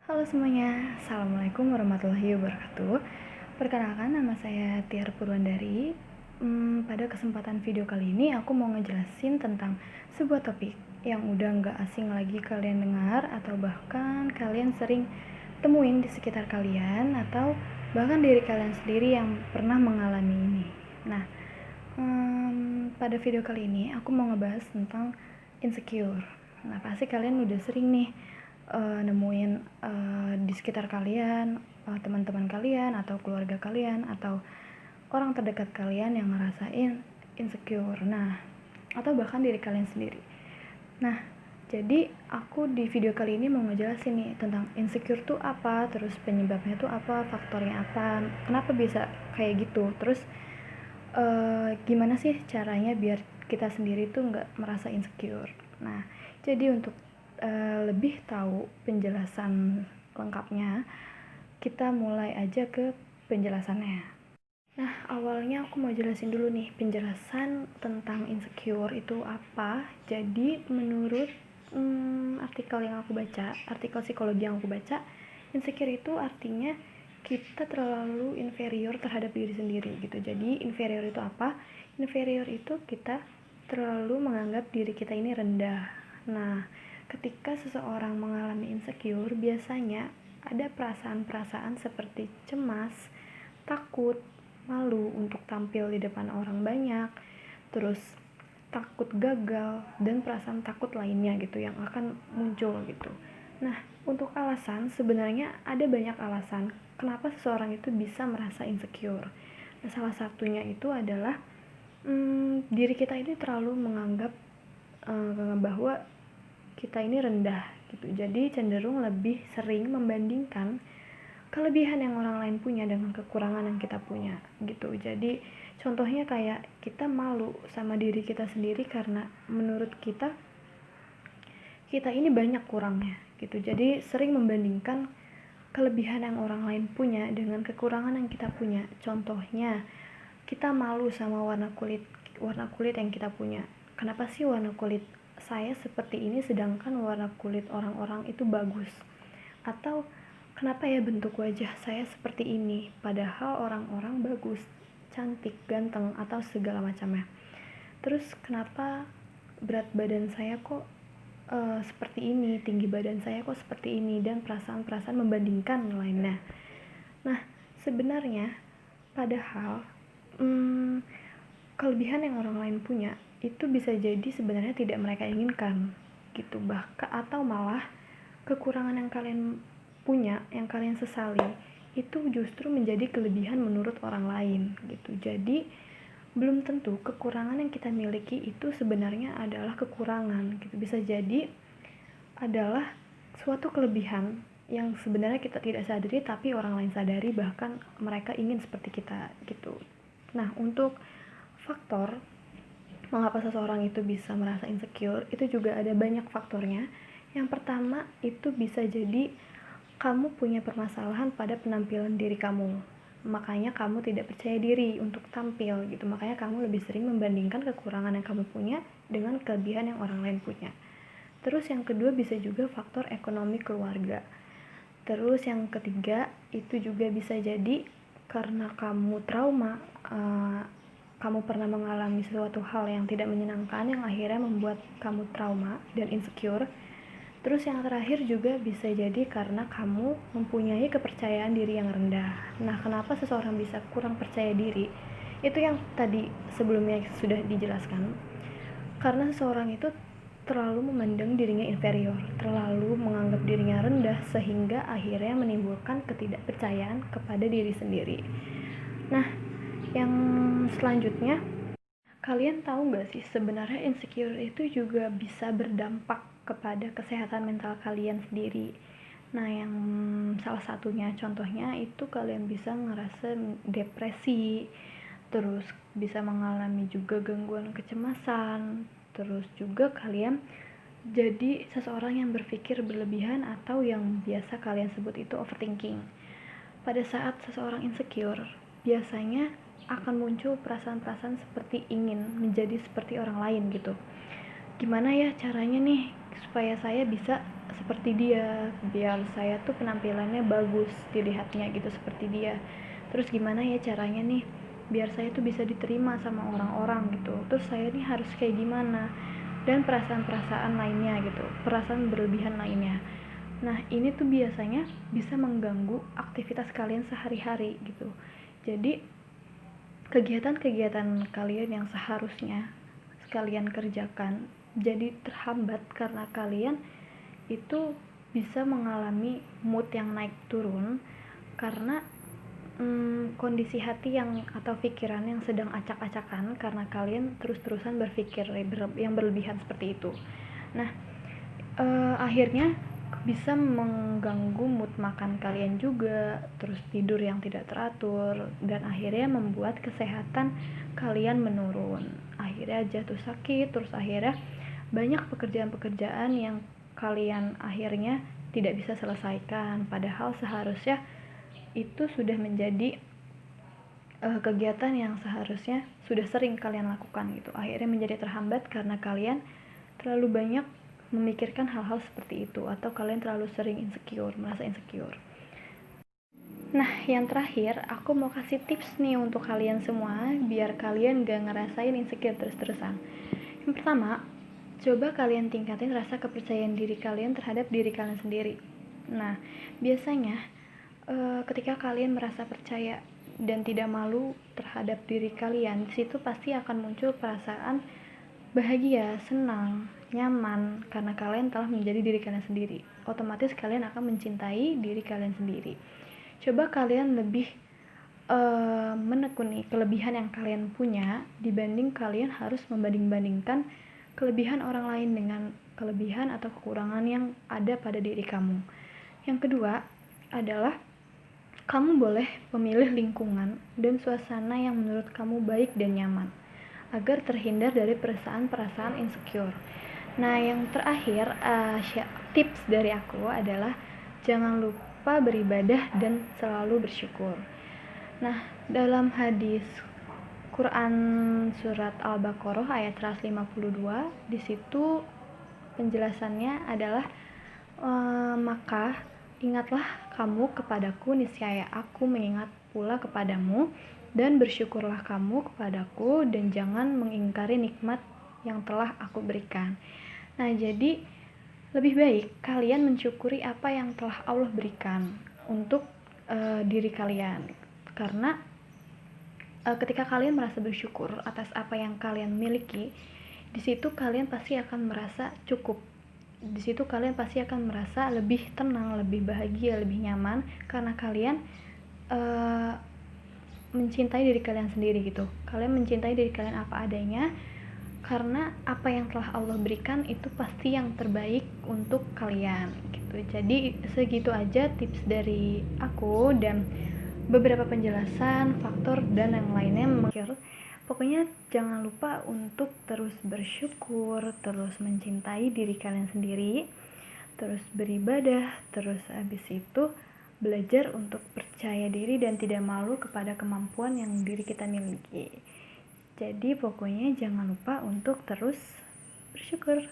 Halo semuanya, Assalamualaikum warahmatullahi wabarakatuh. Perkenalkan, nama saya Tiar Purwandari. Pada kesempatan video kali ini aku mau ngejelasin tentang sebuah topik yang udah gak asing lagi kalian dengar, atau bahkan kalian sering temuin di sekitar kalian, atau bahkan diri kalian sendiri yang pernah mengalami ini. Nah, pada video kali ini aku mau ngebahas tentang insecure. Nah, pasti kalian udah sering nih nemuin di sekitar kalian, teman-teman kalian atau keluarga kalian atau orang terdekat kalian yang ngerasain insecure. Nah, atau bahkan diri kalian sendiri. Nah, jadi aku di video kali ini mau ngejelasin nih tentang insecure tuh apa, terus penyebabnya tuh apa, faktornya apa, kenapa bisa kayak gitu, terus gimana sih caranya biar kita sendiri tuh nggak merasa insecure. Nah, jadi untuk lebih tahu penjelasan lengkapnya, kita mulai aja ke penjelasannya. Nah, awalnya aku mau jelasin dulu nih penjelasan tentang insecure itu apa. Jadi menurut artikel yang aku baca, artikel psikologi yang aku baca, insecure itu artinya kita terlalu inferior terhadap diri sendiri gitu. Jadi inferior itu apa? Inferior itu kita terlalu menganggap diri kita ini rendah. Nah, ketika seseorang mengalami insecure, biasanya ada perasaan-perasaan seperti cemas, takut, malu untuk tampil di depan orang banyak, terus takut gagal, dan perasaan takut lainnya gitu yang akan muncul gitu. Nah, untuk alasan, sebenarnya ada banyak alasan kenapa seseorang itu bisa merasa insecure. Nah, salah satunya itu adalah diri kita ini terlalu menganggap bahwa kita ini rendah gitu. Jadi cenderung lebih sering membandingkan kelebihan yang orang lain punya dengan kekurangan yang kita punya gitu. Jadi contohnya kayak kita malu sama diri kita sendiri karena menurut kita ini banyak kurangnya gitu. Jadi sering membandingkan kelebihan yang orang lain punya dengan kekurangan yang kita punya. Contohnya kita malu sama warna kulit yang kita punya. Kenapa sih warna kulit saya seperti ini sedangkan warna kulit orang-orang itu bagus? Atau kenapa ya bentuk wajah saya seperti ini padahal orang-orang bagus, cantik, ganteng, atau segala macamnya. Terus kenapa berat badan saya kok seperti ini, tinggi badan saya kok seperti ini, dan perasaan-perasaan membandingkan lainnya. Nah, sebenarnya padahal kelebihan yang orang lain punya itu bisa jadi sebenarnya tidak mereka inginkan gitu, bahkan atau malah kekurangan yang kalian punya, yang kalian sesali, itu justru menjadi kelebihan menurut orang lain gitu. Jadi belum tentu kekurangan yang kita miliki itu sebenarnya adalah kekurangan gitu. Bisa jadi adalah suatu kelebihan yang sebenarnya kita tidak sadari tapi orang lain sadari, bahkan mereka ingin seperti kita gitu. Nah, untuk faktor mengapa seseorang itu bisa merasa insecure, itu juga ada banyak faktornya. Yang pertama itu bisa jadi kamu punya permasalahan pada penampilan diri kamu, makanya kamu tidak percaya diri untuk tampil gitu. Makanya kamu lebih sering membandingkan kekurangan yang kamu punya dengan kelebihan yang orang lain punya. Terus yang kedua bisa juga faktor ekonomi keluarga. Terus yang ketiga itu juga bisa jadi karena kamu trauma, kamu pernah mengalami suatu hal yang tidak menyenangkan yang akhirnya membuat kamu trauma dan insecure. Terus yang terakhir juga bisa jadi karena kamu mempunyai kepercayaan diri yang rendah. Nah, kenapa seseorang bisa kurang percaya diri? Itu yang tadi sebelumnya sudah dijelaskan. Karena seseorang itu terlalu memandang dirinya inferior, terlalu menganggap dirinya rendah, sehingga akhirnya menimbulkan ketidakpercayaan kepada diri sendiri. Nah, yang selanjutnya, kalian tahu gak sih sebenarnya insecure itu juga bisa berdampak kepada kesehatan mental kalian sendiri. Nah, yang salah satunya contohnya itu kalian bisa ngerasa depresi, terus bisa mengalami juga gangguan kecemasan, terus juga kalian jadi seseorang yang berpikir berlebihan atau yang biasa kalian sebut itu overthinking. Pada saat seseorang insecure, biasanya akan muncul perasaan-perasaan seperti ingin menjadi seperti orang lain gitu. Gimana ya caranya nih supaya saya bisa seperti dia, biar saya tuh penampilannya bagus dilihatnya gitu seperti dia. Terus gimana ya caranya nih biar saya tuh bisa diterima sama orang-orang gitu, terus saya nih harus kayak gimana, dan perasaan-perasaan lainnya gitu, perasaan berlebihan lainnya. Nah ini tuh biasanya bisa mengganggu aktivitas kalian sehari-hari gitu. Jadi kegiatan-kegiatan kalian yang seharusnya kalian kerjakan jadi terhambat karena kalian itu bisa mengalami mood yang naik turun karena kondisi hati yang atau pikiran yang sedang acak-acakan karena kalian terus-terusan berpikir yang berlebihan seperti itu. Nah, akhirnya bisa mengganggu mood makan kalian juga, terus tidur yang tidak teratur, dan akhirnya membuat kesehatan kalian menurun. Akhirnya jatuh sakit, terus akhirnya banyak pekerjaan-pekerjaan yang kalian akhirnya tidak bisa selesaikan, padahal seharusnya itu sudah menjadi kegiatan yang seharusnya sudah sering kalian lakukan gitu. Akhirnya menjadi terhambat karena kalian terlalu banyak memikirkan hal-hal seperti itu, atau kalian terlalu sering insecure, merasa insecure. Nah, yang terakhir, aku mau kasih tips nih untuk kalian semua, biar kalian gak ngerasain insecure terus-terusan. Yang pertama, coba kalian tingkatin rasa kepercayaan diri kalian terhadap diri kalian sendiri. Nah, biasanya ketika kalian merasa percaya dan tidak malu terhadap diri kalian, di situ pasti akan muncul perasaan bahagia, senang, nyaman karena kalian telah menjadi diri kalian sendiri. Otomatis kalian akan mencintai diri kalian sendiri. Coba kalian lebih menekuni kelebihan yang kalian punya dibanding kalian harus membanding-bandingkan kelebihan orang lain dengan kelebihan atau kekurangan yang ada pada diri kamu. Yang kedua adalah kamu boleh memilih lingkungan dan suasana yang menurut kamu baik dan nyaman, agar terhindar dari perasaan-perasaan insecure. Nah, yang terakhir, tips dari aku adalah jangan lupa beribadah dan selalu bersyukur. Nah, dalam hadis Quran surat Al-Baqarah ayat 152, di situ penjelasannya adalah maka ingatlah kamu kepadaku, niscaya aku mengingat pula kepadamu, dan bersyukurlah kamu kepadaku, dan jangan mengingkari nikmat yang telah aku berikan. Nah, jadi lebih baik kalian mensyukuri apa yang telah Allah berikan untuk diri kalian, karena ketika kalian merasa bersyukur atas apa yang kalian miliki, di situ kalian pasti akan merasa cukup. Di situ kalian pasti akan merasa lebih tenang, lebih bahagia, lebih nyaman karena kalian mencintai diri kalian sendiri gitu. Kalian mencintai diri kalian apa adanya karena apa yang telah Allah berikan itu pasti yang terbaik untuk kalian gitu. Jadi segitu aja tips dari aku dan beberapa penjelasan faktor dan yang lainnya. Pokoknya jangan lupa untuk terus bersyukur, terus mencintai diri kalian sendiri, terus beribadah, terus habis itu belajar untuk percaya diri dan tidak malu kepada kemampuan yang diri kita miliki. Jadi pokoknya jangan lupa untuk terus bersyukur.